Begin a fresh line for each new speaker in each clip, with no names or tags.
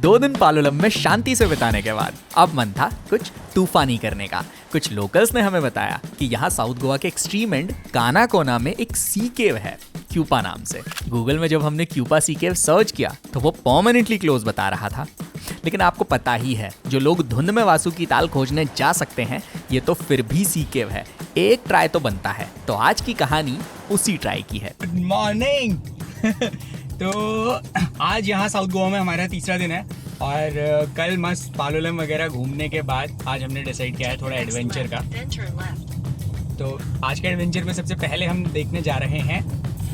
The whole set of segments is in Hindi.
2 दिन पालोलम में शांति से बिताने के बाद अब मन था कुछ तूफानी करने का। कुछ लोकल्स ने हमें बताया कि यहाँ साउथ गोवा के एक्सट्रीम एंड कानाकोना में एक सी केव है क्यूपा नाम से। गूगल में जब हमने क्यूपा सी केव सर्च किया तो वो परमानेंटली क्लोज बता रहा था। लेकिन आपको पता ही है, जो लोग धुंध में वासु की ताल खोजने जा सकते हैं, ये तो फिर भी सी केव है, एक ट्राई तो बनता है। तो आज की कहानी उसी ट्राई की है।
Good morning. तो आज यहाँ साउथ गोवा में हमारा तीसरा दिन है और कल मस्त पालोलम वगैरह घूमने के बाद आज हमने डिसाइड किया है थोड़ा एडवेंचर का। तो आज के एडवेंचर में सबसे पहले हम देखने जा रहे हैं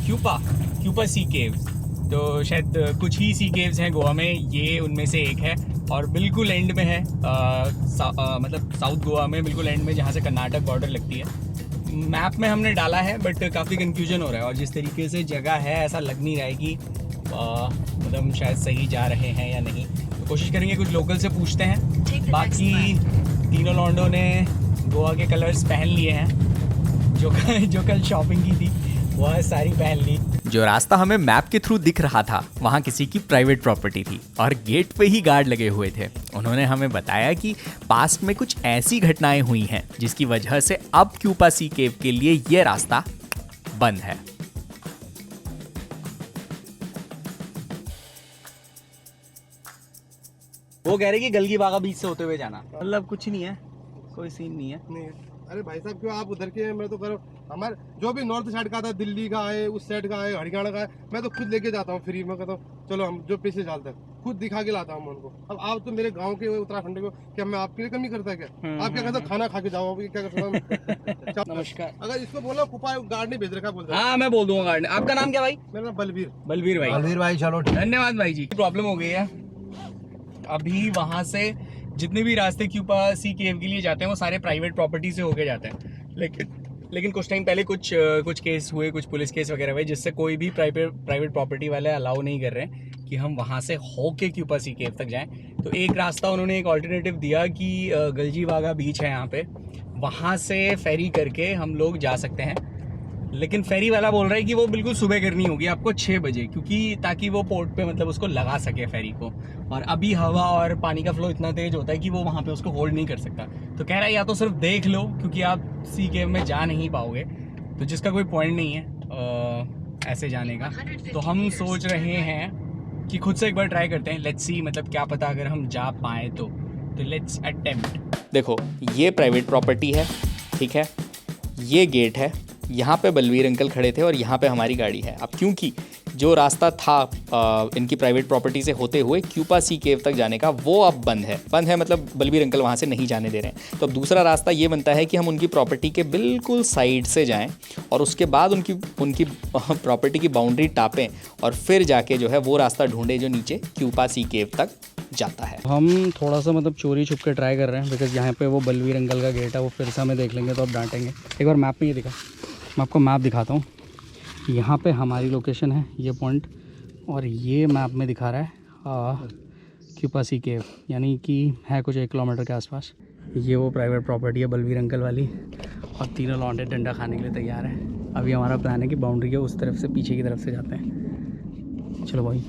क्यूपा सी केव्स। तो शायद कुछ ही सी केव्स हैं गोवा में, ये उनमें से एक है और बिल्कुल एंड में है, मतलब साउथ गोवा में बिल्कुल एंड में, जहाँ से कर्नाटक बॉर्डर लगती है। मैप में हमने डाला है बट काफ़ी कंफ्यूजन हो रहा है और जिस तरीके से जगह है ऐसा लग नहीं रहा है कि मतलब शायद सही जा रहे हैं या नहीं। तो कोशिश करेंगे, कुछ लोकल से पूछते हैं। बाकी तीनों लॉन्डो ने गोवा के कलर्स पहन लिए हैं, जो कल शॉपिंग की थी वह सारी पहन ली।
जो रास्ता हमें मैप के थ्रू दिख रहा था वहाँ किसी की प्राइवेट प्रॉपर्टी थी और गेट पे ही गार्ड लगे हुए थे। उन्होंने हमें बताया कि पास्ट में कुछ ऐसी घटनाएं हुई हैं जिसकी वजह से अब क्यूपा सी केव के लिए ये रास्ता बंद है।
वो कह रहे कि गलगी बागा बीच से होते हुए जाना, मतलब कुछ नहीं है, कोई सीन नहीं है।
नहीं, अरे भाई साहब क्यों आप उधर के हैं? मैं तो करो हमारे जो भी नॉर्थ साइड का था, दिल्ली का है, उस साइड का है, हरियाणा का है, मैं तो खुद लेके जाता हूँ फ्री में। कहता हूँ चलो हम जो पैसे डालते हैं खुद दिखा के लाता हूँ उनको। अब आप तो मेरे गांव के उत्तराखंड को, क्या मैं आपके लिए कमी करता क्या? आप क्या कहते हो खाना खा के जाओ, क्या करता?
नमस्कार।
अगर इसको बोलो कुपा गार्ड ने भेज रखा बोलता।
हाँ मैं बोल दूंगा गार्ड। आपका नाम क्या भाई?
मेरा नाम बलबीर
भाई।
बलबीर भाई, चलो
धन्यवाद भाई जी। प्रॉब्लम हो गई है, अभी वहां से जितने भी रास्ते क्यूपा सी केव के लिए जाते हैं वो सारे प्राइवेट प्रॉपर्टी से होके जाते हैं। लेकिन कुछ टाइम पहले कुछ केस हुए, कुछ पुलिस केस वगैरह हुए, जिससे कोई भी प्राइवेट प्रॉपर्टी वाले अलाउ नहीं कर रहे हैं कि हम वहाँ से होके क्यूपा सी केव तक जाएं। तो एक रास्ता उन्होंने एक ऑल्टरनेटिव दिया कि गलजी बागा बीच है यहाँ पे, वहाँ से फेरी करके हम लोग जा सकते हैं। लेकिन फेरी वाला बोल रहा है कि वो बिल्कुल सुबह करनी होगी आपको 6 बजे, क्योंकि ताकि वो पोर्ट पे मतलब उसको लगा सके फेरी को। और अभी हवा और पानी का फ्लो इतना तेज होता है कि वो वहाँ पे उसको होल्ड नहीं कर सकता। तो कह रहा है या तो सिर्फ देख लो, क्योंकि आप सी केव में जा नहीं पाओगे, तो जिसका कोई पॉइंट नहीं है ऐसे जाने का। तो हम सोच रहे हैं कि खुद से एक बार ट्राई करते हैं, लेट्स सी, मतलब क्या पता अगर हम जा पाए तो लेट्स अटेम्प्ट।
देखो, ये प्राइवेट प्रॉपर्टी है, ठीक है, ये गेट है, यहाँ पे बलवीर अंकल खड़े थे और यहाँ पे हमारी गाड़ी है। अब क्योंकि जो रास्ता था इनकी प्राइवेट प्रॉपर्टी से होते हुए क्यूपा सी केव तक जाने का, वो अब बंद है, मतलब बलवीर अंकल वहाँ से नहीं जाने दे रहे हैं। तो अब दूसरा रास्ता ये बनता है कि हम उनकी प्रॉपर्टी के बिल्कुल साइड से जाएं और उसके बाद उनकी प्रॉपर्टी की बाउंड्री टापें और फिर जाके जो है वो रास्ता ढूंढे जो नीचे क्यूपा सी केव तक जाता है।
हम थोड़ा सा मतलब चोरी छुप के ट्राई कर रहे हैं, बिकॉज यहाँ पे वो बलवीर अंकल का गेट है, वो फिर से हमें देख लेंगे तो आप डांटेंगे। एक बार मैप में ये दिखा, मैं आपको मैप दिखाता हूँ। यहाँ पे हमारी लोकेशन है, ये पॉइंट, और ये मैप में दिखा रहा है क्यूपा सी केव, यानी कि है कुछ 1 किलोमीटर के आसपास। ये वो प्राइवेट प्रॉपर्टी है बलवीर अंकल वाली, और तीनों लौंडे डंडा खाने के लिए तैयार हैं। अभी हमारा प्लान है कि बाउंड्री के उस तरफ से पीछे की तरफ से जाते हैं। चलो भाई।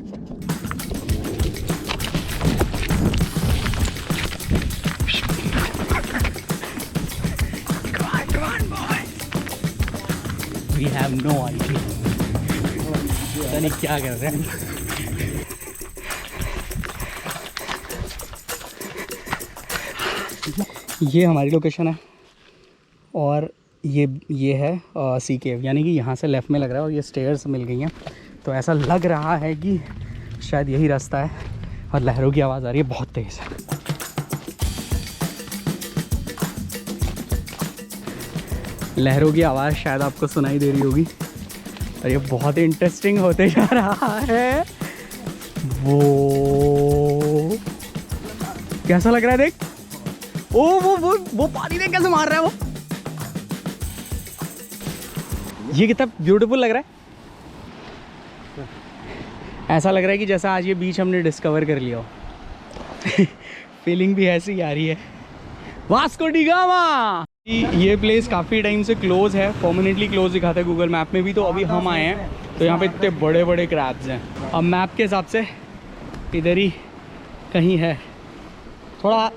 We have no idea, पता नहीं क्या कर रहे हैं। ये हमारी लोकेशन है और ये है सी केव, यानी कि यहाँ से लेफ़्ट में लग रहा है और ये स्टेयर्स मिल गई हैं, तो ऐसा लग रहा है कि शायद यही रास्ता है। और लहरों की आवाज़ आ रही है बहुत तेज़। लहरों की आवाज़ शायद आपको सुनाई दे रही होगी और ये बहुत इंटरेस्टिंग होते जा रहा है। वो कैसा लग रहा है देख, ओ वो पानी देख कैसे मार रहा है वो। ये कितना ब्यूटीफुल लग रहा है। ऐसा लग रहा है कि जैसा आज ये बीच हमने डिस्कवर कर लिया हो। फीलिंग भी ऐसी आ रही है। Vasco D gamma. ये प्लेस काफ़ी टाइम से क्लोज है, परमानेंटली क्लोज दिखाता है गूगल मैप में भी। तो अभी हम आए हैं तो यहाँ पे इतने बड़े बड़े क्रैब्स हैं। अब मैप के हिसाब से इधर ही कहीं है, थोड़ा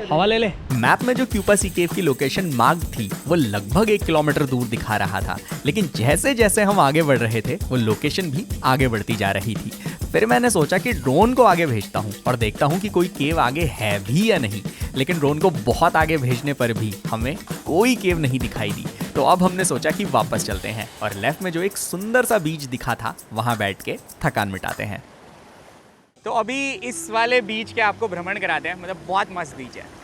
हवा ले ले।
मैप में जो क्यूपा सी केव की लोकेशन मार्क थी वो लगभग 1 किलोमीटर दूर दिखा रहा था, लेकिन जैसे जैसे हम आगे बढ़ रहे थे वो लोकेशन भी आगे बढ़ती जा रही थी। फिर मैंने सोचा कि ड्रोन को आगे भेजता हूँ और देखता हूँ कि कोई केव आगे है भी या नहीं, लेकिन ड्रोन को बहुत आगे भेजने पर भी हमें कोई केव नहीं दिखाई दी। तो अब हमने सोचा कि वापस चलते हैं और लेफ्ट में जो एक सुंदर सा बीच दिखा था वहाँ बैठ के थकान मिटाते हैं।
तो अभी इस वाले बीच के आपको भ्रमण कराते हैं, मतलब बहुत मस्त बीच है।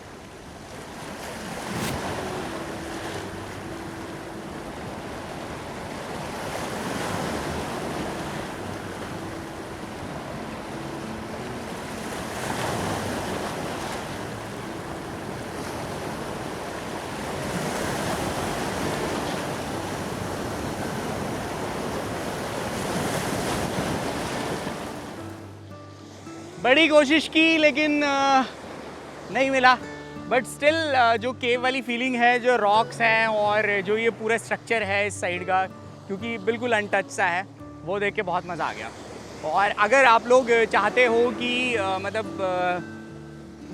बड़ी कोशिश की लेकिन नहीं मिला, बट स्टिल जो केव वाली फीलिंग है, जो रॉक्स हैं और जो ये पूरा स्ट्रक्चर है इस साइड का, क्योंकि बिल्कुल अनटच सा है, वो देख के बहुत मज़ा आ गया। और अगर आप लोग चाहते हो कि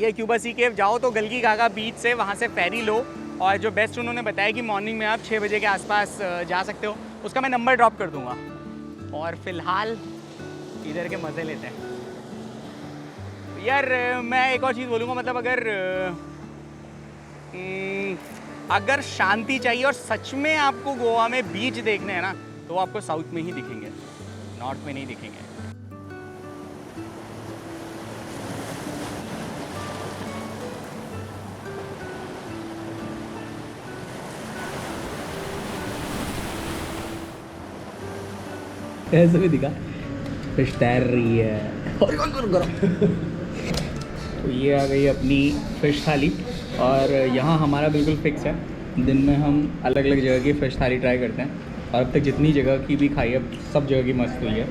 ये क्यूबा सी केव जाओ तो गलगी गागा बीच से वहाँ से फेरी लो, और जो बेस्ट उन्होंने बताया कि मॉर्निंग में आप 6 बजे के आसपास जा सकते हो, उसका मैं नंबर ड्रॉप कर दूँगा। और फिलहाल इधर के मज़े लेते हैं। यार मैं एक और चीज़ बोलूँगा, मतलब अगर शांति चाहिए और सच में आपको गोवा में बीच देखने हैं ना, तो वो आपको साउथ में ही दिखेंगे, नॉर्थ में नहीं दिखेंगे। ऐसे भी दिखा, फिश तैर रही है। तो ये आ गई अपनी फ़िश थाली, और यहाँ हमारा बिल्कुल फिक्स है, दिन में हम अलग अलग जगह की फ़िश थाली ट्राई करते हैं, और अब तक जितनी जगह की भी खाई है सब जगह की मस्त हुई है।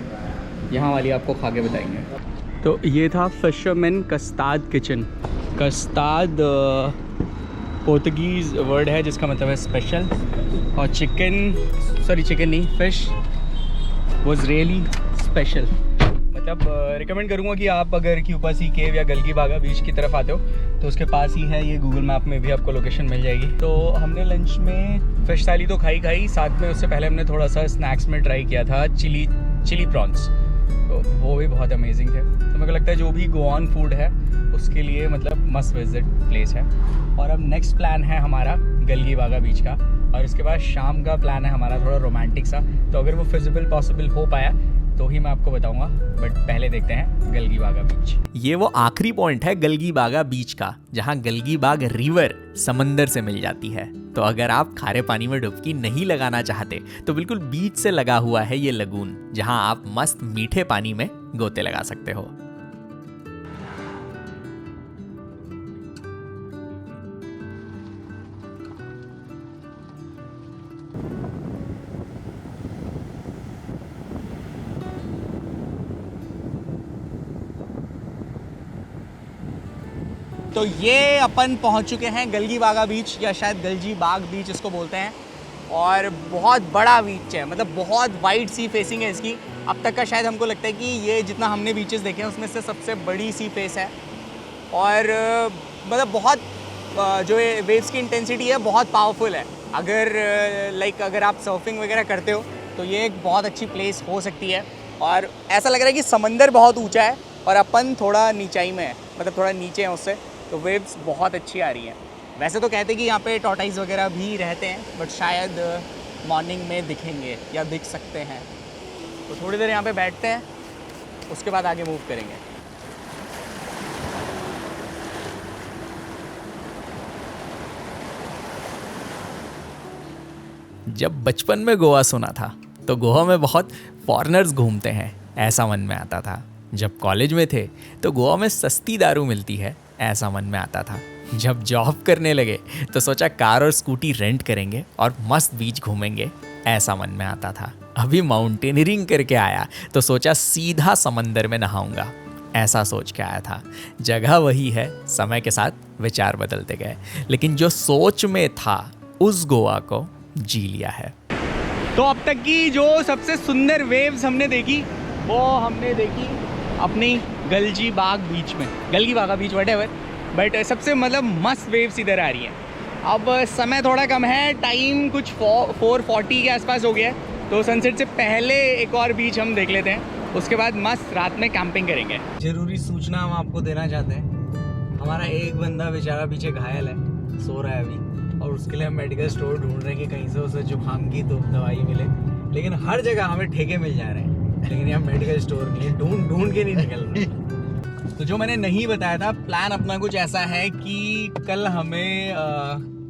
यहाँ वाली आपको खा के बताएंगे। तो ये था फिशरमैन कस्ताद किचन। कस्ताद पोर्तुगीज़ वर्ड है जिसका मतलब है स्पेशल, और चिकन नहीं, फ़िश वॉज रियली स्पेशल। मतलब रिकमेंड करूँगा कि आप अगर क्यूपा सी केव या गलगी बागा बीच की तरफ आते हो तो उसके पास ही है, ये गूगल मैप में भी आपको लोकेशन मिल जाएगी। तो हमने लंच में फ़िश थाली तो खाई, साथ में उससे पहले हमने थोड़ा सा स्नैक्स में ट्राई किया था चिली प्रॉन्स, तो वो भी बहुत अमेजिंग थे। तो मेरे को लगता है जो भी गोवान फूड है उसके लिए मतलब मस्ट विजिट प्लेस है। और अब नेक्स्ट प्लान है हमारा गलगी बागा बीच का, और उसके बाद शाम का प्लान है हमारा थोड़ा रोमांटिक सा। तो अगर वो फिजिबल पॉसिबल हो पाया तो ही मैं आपको बताऊंगा, बट पहले देखते हैं गलगी बागा बीच।
ये वो आखिरी पॉइंट है गलगी बागा बीच का, जहाँ गलगी बाग रिवर समंदर से मिल जाती है। तो अगर आप खारे पानी में डुबकी नहीं लगाना चाहते तो बिल्कुल बीच से लगा हुआ है ये लगून, जहाँ आप मस्त मीठे पानी में गोते लगा सकते हो।
तो ये अपन पहुंच चुके हैं गलगी बागा बीच, या शायद गलजी बाग बीच इसको बोलते हैं, और बहुत बड़ा बीच है, मतलब बहुत वाइड सी फेसिंग है इसकी। अब तक का शायद हमको लगता है कि ये जितना हमने बीचेस देखे हैं उसमें से सबसे बड़ी सी फेस है, और मतलब बहुत जो वेव्स की इंटेंसिटी है बहुत पावरफुल है। अगर आप सर्फिंग वगैरह करते हो तो ये एक बहुत अच्छी प्लेस हो सकती है। और ऐसा लग रहा है कि समंदर बहुत ऊंचा है और अपन थोड़ा नीचाई में है, मतलब थोड़ा नीचे हैं उससे, तो वेव्स बहुत अच्छी आ रही हैं। वैसे तो कहते हैं कि यहाँ पे टॉर्टाइज वगैरह भी रहते हैं, बट शायद मॉर्निंग में दिखेंगे या दिख सकते हैं। तो थोड़ी देर यहाँ पे बैठते हैं, उसके बाद आगे मूव करेंगे।
जब बचपन में गोवा सुना था तो गोवा में बहुत फॉरेनर्स घूमते हैं ऐसा मन में आता था। जब कॉलेज में थे तो गोवा में सस्ती दारू मिलती है ऐसा मन में आता था। जब जॉब करने लगे तो सोचा कार और स्कूटी रेंट करेंगे और मस्त बीच घूमेंगे ऐसा मन में आता था। अभी माउंटेनियरिंग करके आया तो सोचा सीधा समंदर में नहाऊंगा ऐसा सोच के आया था। जगह वही है, समय के साथ विचार बदलते गए, लेकिन जो सोच में था उस गोवा को जी लिया है।
तो अब तक की जो सबसे सुंदर वेव्स हमने देखी वो हमने देखी अपनी गलजी बाग बीच में, गलगी बागा बीच व्हाटएवर, बट सबसे मतलब मस्त वेव्स इधर आ रही हैं। अब समय थोड़ा कम है, टाइम कुछ 4:40 के आसपास हो गया है, तो सनसेट से पहले एक और बीच हम देख लेते हैं, उसके बाद मस्त रात में कैंपिंग करेंगे।
जरूरी सूचना हम आपको देना चाहते हैं, हमारा एक बंदा बेचारा पीछे घायल है, सो रहा है अभी, और उसके लिए हम मेडिकल स्टोर ढूंढ रहे हैं कि कहीं से उसे जुकाम की तो दवाई मिले, लेकिन हर जगह हमें ठेके मिल जा रहे हैं, लेकिन यहाँ मेडिकल स्टोर नहीं है, ढूंढ के नहीं निकल रहे।
तो जो मैंने नहीं बताया था, प्लान अपना कुछ ऐसा है कि कल हमें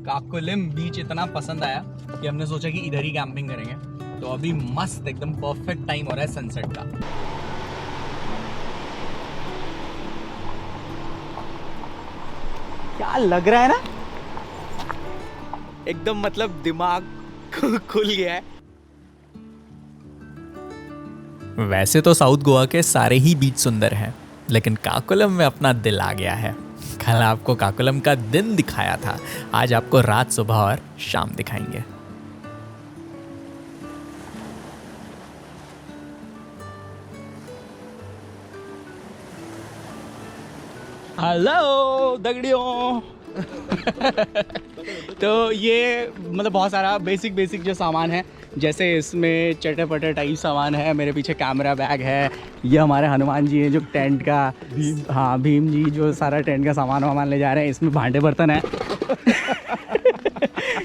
काकोलिम बीच इतना पसंद आया कि हमने सोचा कि इधर ही कैंपिंग करेंगे। तो अभी मस्त एकदम परफेक्ट टाइम हो रहा है सनसेट का। क्या लग रहा है ना, एकदम मतलब दिमाग खुल गया है।
वैसे तो साउथ गोवा के सारे ही बीच सुंदर हैं, लेकिन काकोलम में अपना दिल आ गया है। कल आपको काकोलम का दिन दिखाया था, आज आपको रात, सुबह और शाम दिखाएंगे।
हेलो दगड़ियों। तो ये मतलब बहुत सारा बेसिक जो सामान है, जैसे इसमें चटे पटे टाइप सामान है, मेरे पीछे कैमरा बैग है, ये हमारे हनुमान जी हैं जो टेंट का भीम जी जो सारा टेंट का सामान वामान ले जा रहे हैं, इसमें भांडे बर्तन है।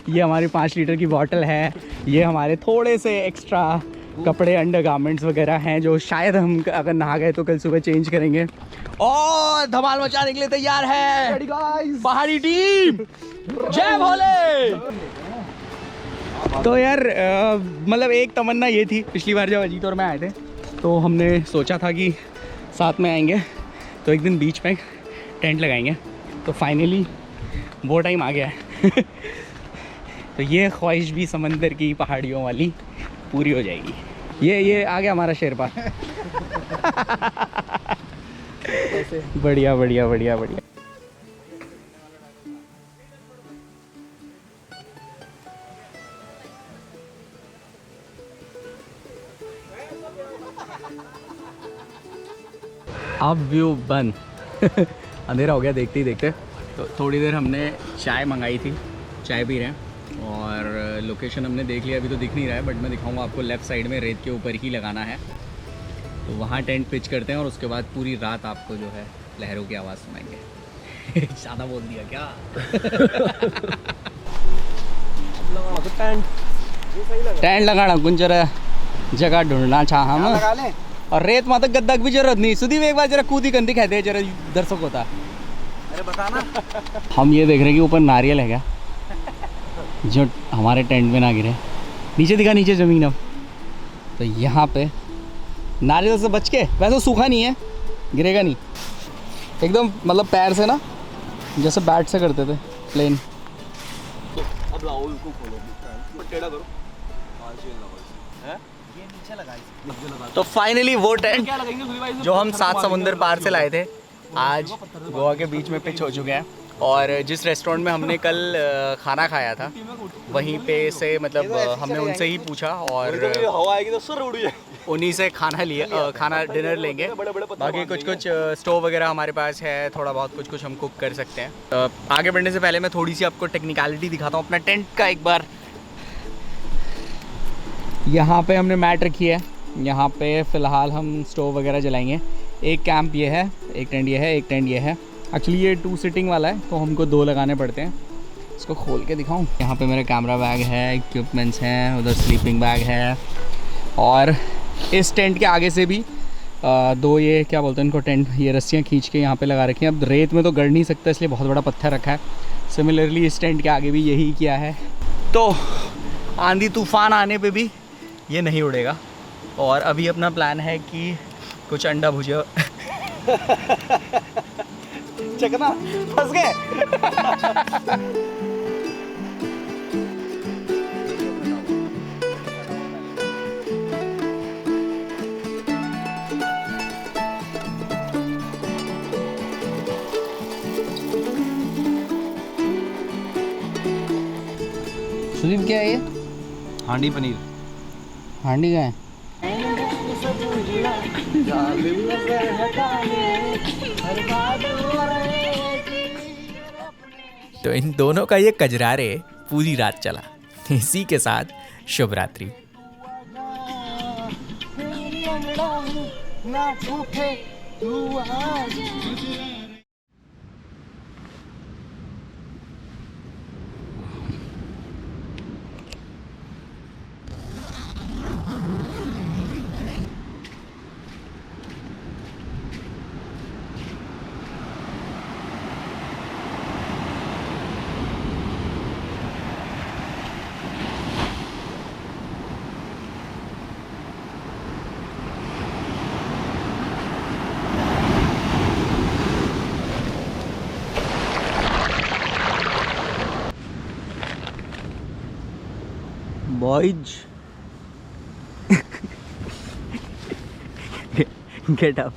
ये हमारी 5 लीटर की बॉटल है, ये हमारे थोड़े से एक्स्ट्रा कपड़े अंडर गारमेंट्स वगैरह हैं जो शायद हम अगर नहा गए तो कल सुबह चेंज करेंगे। और धमाल मचाने के लिए तैयार है पहाड़ी टीम, जय भोले। तो यार मतलब एक तमन्ना ये थी, पिछली बार जब अजीत और मैं आए थे तो हमने सोचा था कि साथ में आएंगे तो एक दिन बीच पे टेंट लगाएंगे, तो फाइनली वो टाइम आ गया है। तो ये ख्वाहिश भी समंदर की पहाड़ियों वाली पूरी हो जाएगी। ये आ गया हमारा शेरपा। बढ़िया बढ़िया बढ़िया बढ़िया। अब व्यू बंद। अंधेरा हो गया देखते ही देखते। तो थोड़ी देर हमने चाय मंगाई थी, चाय पी रहे हैं, और लोकेशन हमने देख लिया, अभी तो दिख नहीं रहा है बट मैं दिखाऊंगा आपको। लेफ़्ट साइड में रेत के ऊपर ही लगाना है, तो वहाँ टेंट पिच करते हैं और उसके बाद पूरी रात आपको जो है लहरों की आवाज़ सुनाएंगे। ज़्यादा बोल दिया क्या? टेंट लगाना कुछ जरा जगह ढूंढना चाह हम, और रेत माता गद्दा की भी जरूरत नहीं। सुधी एक बार जरा कूदी कंदी कहते हैं जरा दर्शक होता।
अरे बताना।
हम ये देख रहे हैं कि ऊपर नारियल है क्या जो हमारे टेंट में ना गिरे। नीचे दिखा, नीचे ज़मीन। अब तो यहाँ पे नारियल से बच के, वैसे सूखा नहीं है, गिरेगा नहीं एकदम, मतलब पैर से ना जैसे बैट से करते थे प्लेन।
अब लाओ उसको खोलो, टेढ़ा करो। ये नीचे लगा।
तो फाइनली वो टेंट जो हम 7 समुंदर पार से लाए थे आज गोवा के बीच में पिच हो चुके हैं। और जिस रेस्टोरेंट में हमने कल खाना खाया था वहीं पे से मतलब हमने उनसे ही पूछा और
हवा आएगी तो सर उड़ जाए,
उन्हीं से खाना लिया, खाना डिनर लेंगे। बाकी कुछ स्टोव वगैरह हमारे पास है, थोड़ा बहुत कुछ हम कुक कर सकते हैं। आगे बढ़ने से पहले मैं थोड़ी सी आपको टेक्निकलिटी दिखाता हूँ अपना टेंट का एक बार। यहाँ पे हमने मैट रखी है, यहाँ पे फ़िलहाल हम स्टोव वगैरह जलाएंगे। एक कैंप ये है, एक टेंट ये है, एक टेंट ये है। एक्चुअली ये 2 सीटिंग वाला है तो हमको 2 लगाने पड़ते हैं। इसको खोल के दिखाऊं। यहाँ पे मेरा कैमरा बैग है, इक्विपमेंट्स हैं, उधर स्लीपिंग बैग है, और इस टेंट के आगे से भी 2 ये क्या बोलते हैं इनको, टेंट, ये रस्सियाँ खींच के यहाँ पे लगा रखी हैं। अब रेत में तो गड़ नहीं सकता इसलिए बहुत बड़ा पत्थर रखा है। सिमिलरली इस टेंट के आगे भी यही किया है। तो आंधी तूफान आने पे भी ये नहीं उड़ेगा। और अभी अपना प्लान है कि कुछ अंडा भुजिया। चकना फंस गए। सुदीप क्या है ये?
हांडी पनीर।
हांडी का है।
से पूछना जालिम नजर हटाने हर बात हो रहे कि
तो इन दोनों का ये कजरारे पूरी रात चला। इसी के साथ शुभ रात्रि।
ना उठे तू आज
बॉयज गेट अप,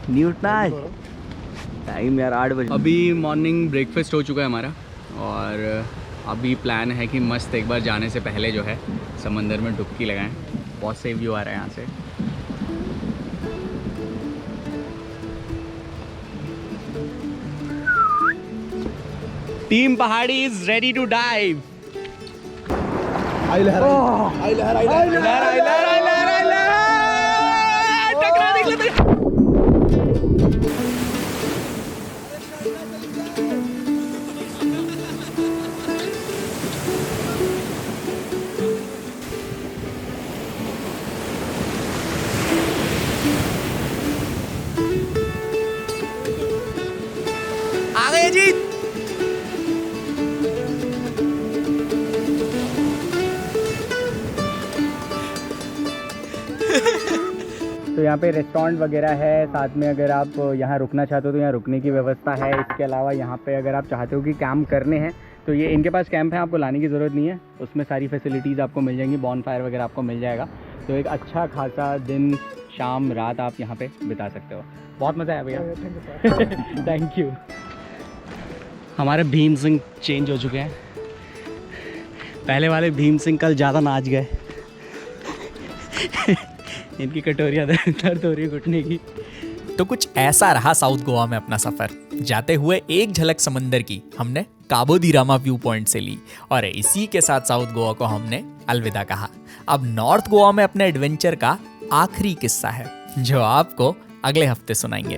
नहीं उठना आज टाइम यार 8 बजे। अभी मॉर्निंग ब्रेकफास्ट हो चुका है हमारा और अभी प्लान है कि मस्त एक बार जाने से पहले जो है समंदर में डुबकी लगाएं। बहुत सही व्यू आ रहा है यहाँ से। टीम पहाड़ी इज रेडी टू डाइव।
आई लहर आई लहर आई लहर
टकरा निकले। आ गए जी। तो यहाँ पे रेस्टोरेंट वगैरह है, साथ में अगर आप यहाँ रुकना चाहते हो तो यहाँ रुकने की व्यवस्था है। इसके अलावा यहाँ पे अगर आप चाहते हो कि कैंप करने हैं तो ये इनके पास कैंप है, आपको लाने की ज़रूरत नहीं है। उसमें सारी फैसिलिटीज़ आपको मिल जाएंगी, बॉनफायर वगैरह आपको मिल जाएगा। तो एक अच्छा खासा दिन, शाम, रात आप यहाँ पे बिता सकते हो। बहुत मज़ा आया भैया, थैंक यू। हमारे भीम सिंह चेंज हो चुके हैं। पहले वाले भीम सिंह कल ज़्यादा नाच गए। इनकी कटोरियाँ दर्द हो रही है घुटने की।
तो कुछ ऐसा रहा साउथ गोवा में अपना सफर। जाते हुए एक झलक समंदर की हमने काबो दी रामा व्यू पॉइंट से ली और इसी के साथ साउथ गोवा को हमने अलविदा कहा। अब नॉर्थ गोवा में अपने एडवेंचर का आखिरी किस्सा है जो आपको अगले हफ्ते सुनाएंगे।